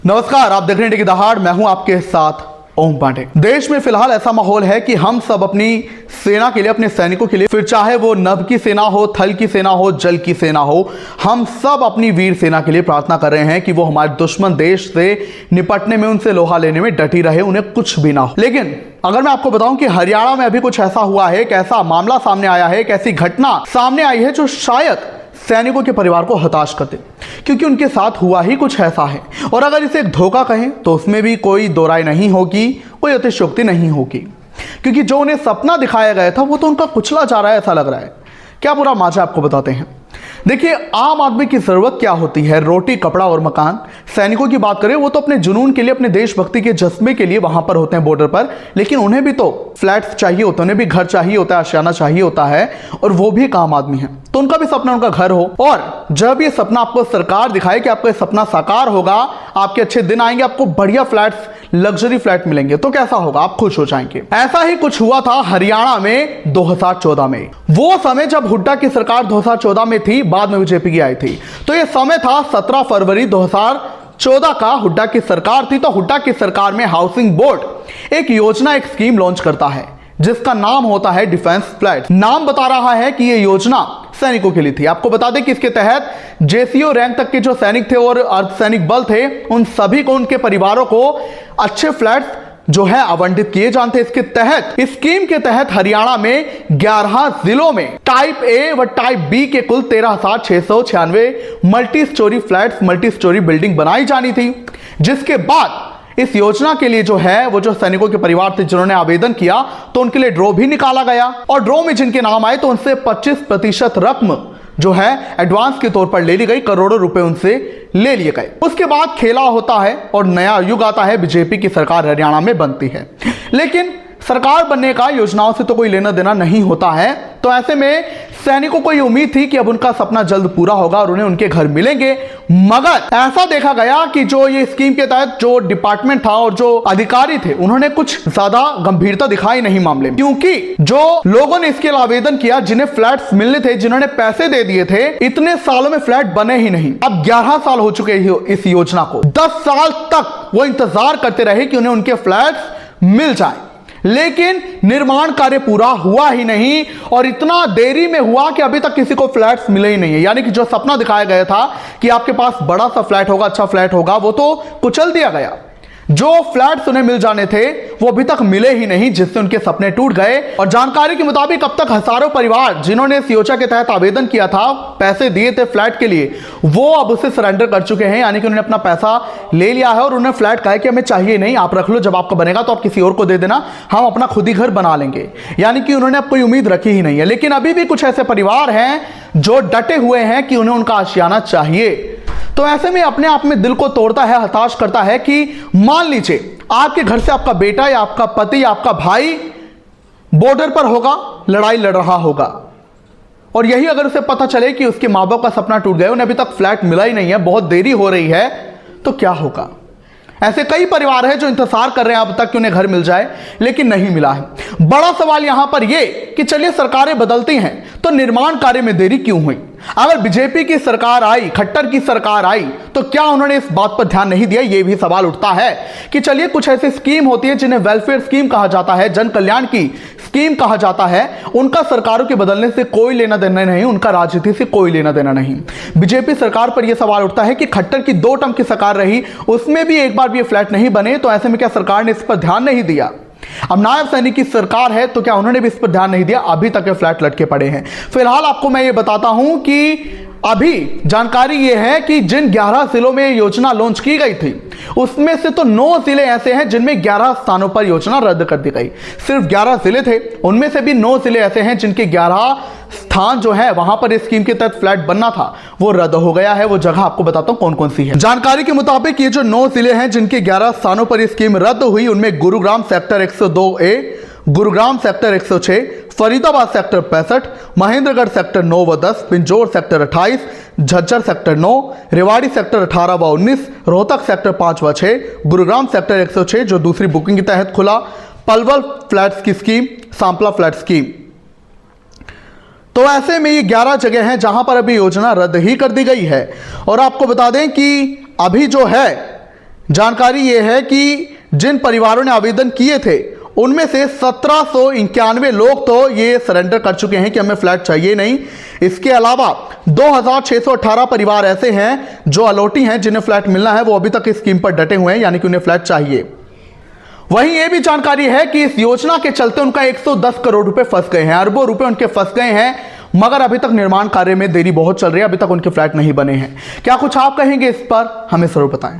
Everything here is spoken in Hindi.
नमस्कार, आप देख रहे हैं टिकी दहाड़। मैं हूं आपके साथ ओम पांडे। देश में फिलहाल ऐसा माहौल है कि हम सब अपनी सेना के लिए, अपने सैनिकों के लिए, फिर चाहे वो नभ की सेना हो, थल की सेना हो, जल की सेना हो, हम सब अपनी वीर सेना के लिए प्रार्थना कर रहे हैं कि वो हमारे दुश्मन देश से निपटने में, उनसे लोहा लेने में डटी रहे, उन्हें कुछ भी ना हो। लेकिन अगर मैं आपको बताऊं कि हरियाणा में अभी कुछ ऐसा हुआ है, एक ऐसा मामला सामने आया है, एक ऐसी घटना सामने आई है जो शायद सैनिकों के परिवार को हताश कर दे, क्योंकि उनके साथ हुआ ही कुछ ऐसा है। और अगर इसे एक धोखा कहें तो उसमें भी कोई दो राय नहीं होगी, कोई अतिशयोक्ति नहीं होगी, क्योंकि जो उन्हें सपना दिखाया गया था वो तो उनका कुचला जा रहा है, ऐसा लग रहा है। क्या पूरा माजा आपको बताते हैं। देखिए, आम आदमी की जरूरत क्या होती है? रोटी, कपड़ा और मकान। सैनिकों की बात करें, वो तो अपने जुनून के लिए, अपने देशभक्ति के जज्बे के लिए वहां पर होते हैं बॉर्डर पर, लेकिन उन्हें भी तो फ्लैट्स चाहिए होते हैं, उन्हें भी घर चाहिए होता है, आशियाना चाहिए होता है, और वो भी एक आम आदमी है, तो उनका भी सपना उनका घर हो। और जब ये सपना आपको सरकार दिखाए कि आपका सपना साकार होगा, आपके अच्छे दिन आएंगे, आपको बढ़िया फ्लैट्स, लग्जरी फ्लैट मिलेंगे, तो कैसा होगा? आप खुश हो जाएंगे। ऐसा ही कुछ हुआ था हरियाणा में 2014 में। वो समय जब हुड्डा की सरकार 2014 में थी, बाद में बीजेपी की आई थी। तो ये समय था 17 फरवरी 2014 का। हुड्डा की सरकार थी। तो हुड्डा की सरकार में हाउसिंग बोर्ड एक योजना, एक स्कीम लॉन्च करता है जिसका नाम होता है डिफेंस फ्लैट। नाम बता रहा है कि ये योजना सैनिकों के लिए थी। आपको बता दें कि इसके तहत जेसीओ रैंक तक के जो सैनिक थे और अर्धसैनिक बल थे, उन सभी को, उनके परिवारों को अच्छे फ्लैट्स जो है आवंटित किए जाते हैं। इसके तहत, इस स्कीम के तहत हरियाणा में 11 जिलों में टाइप ए व टाइप बी के कुल 13,696 multi storey flats, multi storey building बनाई जानी थी। जिसके बाद इस योजना के लिए जो है, वो जो सैनिकों के परिवार थे जिन्होंने आवेदन किया, तो उनके लिए ड्रॉ भी निकाला गया, और ड्रॉ में जिनके नाम आए तो उनसे 25% रकम जो है एडवांस के तौर पर ले ली गई, करोड़ों रुपए उनसे ले लिए गए। उसके बाद खेला होता है और नया युग आता है, बीजेपी की सरकार हरियाणा में बनती है। लेकिन सरकार बनने का योजनाओं से तो कोई लेना देना नहीं होता है। तो ऐसे में सैनिकों को ये उम्मीद थी कि अब उनका सपना जल्द पूरा होगा और उन्हें उनके घर मिलेंगे। मगर ऐसा देखा गया कि जो ये स्कीम के तहत जो डिपार्टमेंट था और जो अधिकारी थे, उन्होंने कुछ ज्यादा गंभीरता दिखाई नहीं मामले में, क्योंकि जो लोगों ने इसके लिए आवेदन किया, जिन्हें फ्लैट्स मिलने थे, जिन्होंने पैसे दे दिए थे, इतने सालों में फ्लैट बने ही नहीं। अब 11 साल हो चुके इस योजना को। 10 साल तक वो इंतजार करते रहे कि उन्हें उनके फ्लैट्स मिल जाए, लेकिन निर्माण कार्य पूरा हुआ ही नहीं, और इतना देरी में हुआ कि अभी तक किसी को फ्लैट्स मिले ही नहीं है। यानी कि जो सपना दिखाया गया था कि आपके पास बड़ा सा फ्लैट होगा, अच्छा फ्लैट होगा, वो तो कुचल दिया गया। जो फ्लैट्स उन्हें मिल जाने थे वो अभी तक मिले ही नहीं, जिससे उनके सपने टूट गए। और जानकारी के मुताबिक अब तक हजारों परिवार जिन्होंने इस योजना के तहत आवेदन किया था, पैसे दिए थे फ्लैट के लिए, वो अब उसे सरेंडर कर चुके हैं। यानी कि उन्होंने अपना पैसा ले लिया है और उन्हें फ्लैट कहा है कि हमें चाहिए नहीं, आप रख लो, जब आपका बनेगा तो आप किसी और को दे देना, हम अपना खुद ही घर बना लेंगे। यानी कि उन्होंने अब कोई उम्मीद रखी ही नहीं है। लेकिन अभी भी कुछ ऐसे परिवार हैं जो डटे हुए हैं कि उन्हें उनका आशियाना चाहिए। तो ऐसे में अपने आप में दिल को तोड़ता है, हताश करता है कि मान लीजिए आपके घर से आपका बेटा या आपका पति या आपका भाई बॉर्डर पर होगा, लड़ाई लड़ रहा होगा, और यही अगर उसे पता चले कि उसके माँ बाप का सपना टूट गया, उन्हें अभी तक फ्लैट मिला ही नहीं है, बहुत देरी हो रही है, तो क्या होगा? ऐसे कई परिवार हैं जो इंतजार कर रहे हैं अब तक कि उन्हें घर मिल जाए, लेकिन नहीं मिला है। बड़ा सवाल यहां पर यह कि चलिए सरकारें बदलती हैं तो निर्माण कार्य में देरी क्यों हुई? अगर बीजेपी की सरकार आई, खट्टर की सरकार आई, तो क्या उन्होंने इस बात पर ध्यान नहीं दिया? यह भी सवाल उठता है कि चलिए कुछ ऐसी स्कीम होती है जिन्हें वेलफेयर स्कीम कहा जाता है, जन कल्याण की स्कीम कहा जाता है, उनका सरकारों के बदलने से कोई लेना देना नहीं, उनका राजनीति से कोई लेना देना नहीं। बीजेपी सरकार पर यह सवाल उठता है कि खट्टर की 2 टर्म की सरकार रही, उसमें भी एक बार भी ये फ्लैट नहीं बने, तो ऐसे में क्या सरकार ने इस पर ध्यान नहीं दिया? अब नायब सैनिक की सरकार है तो क्या उन्होंने भी इस पर ध्यान नहीं दिया? अभी तक ये फ्लैट लटके पड़े हैं। फिलहाल आपको मैं ये बताता हूं कि अभी जानकारी ये है कि जिन 11 जिलों में योजना लॉन्च की गई थी, उसमें से तो 9 जिले ऐसे हैं जिनमें 11 स्थानों पर योजना रद्द कर दी गई। सिर्फ 11 जिले थे, उनमें से भी 9 जिले ऐसे हैं जिनके 11 स्थान जो है वहां पर इस स्कीम के तहत फ्लैट बनना था, वो रद्द हो गया है। वो जगह आपको बताता हूं कौन कौन सी है। जानकारी के मुताबिक ये जो 9 जिले हैं जिनके 11 स्थानों पर इस स्कीम रद्द हुई, उनमें Gurugram sector 102A, Gurugram sector 106, Faridabad sector 65, Mahendragarh sector 9 व 10, Pinjore sector 28, Jhajjar sector 9, Rewari sector 18 व 19, रोहतक सेक्टर 5 व 6, गुरुग्राम सेक्टर 106 जो दूसरी बुकिंग के तहत खुला, पलवल फ्लैट्स की स्कीम, सांपला फ्लैट स्कीम। तो ऐसे में ये 11 जगह हैं जहां पर अभी योजना रद्द ही कर दी गई है। और आपको बता दें कि अभी जो है जानकारी ये है कि जिन परिवारों ने आवेदन किए थे उनमें से 1791 लोग तो ये सरेंडर कर चुके हैं कि हमें फ्लैट चाहिए नहीं। इसके अलावा 2618 परिवार ऐसे हैं जो अलॉटी हैं, जिन्हें फ्लैट मिलना है, वो अभी तक इस स्कीम पर डटे हुए हैं, यानी कि उन्हें फ्लैट चाहिए। वहीं ये भी जानकारी है कि इस योजना के चलते उनका 110 करोड़ रुपए फंस गए हैं, अरबों रुपए उनके फंस गए हैं, मगर अभी तक निर्माण कार्य में देरी बहुत चल रही है, अभी तक उनके फ्लैट नहीं बने हैं। क्या कुछ आप कहेंगे इस पर, हमें जरूर बताएं।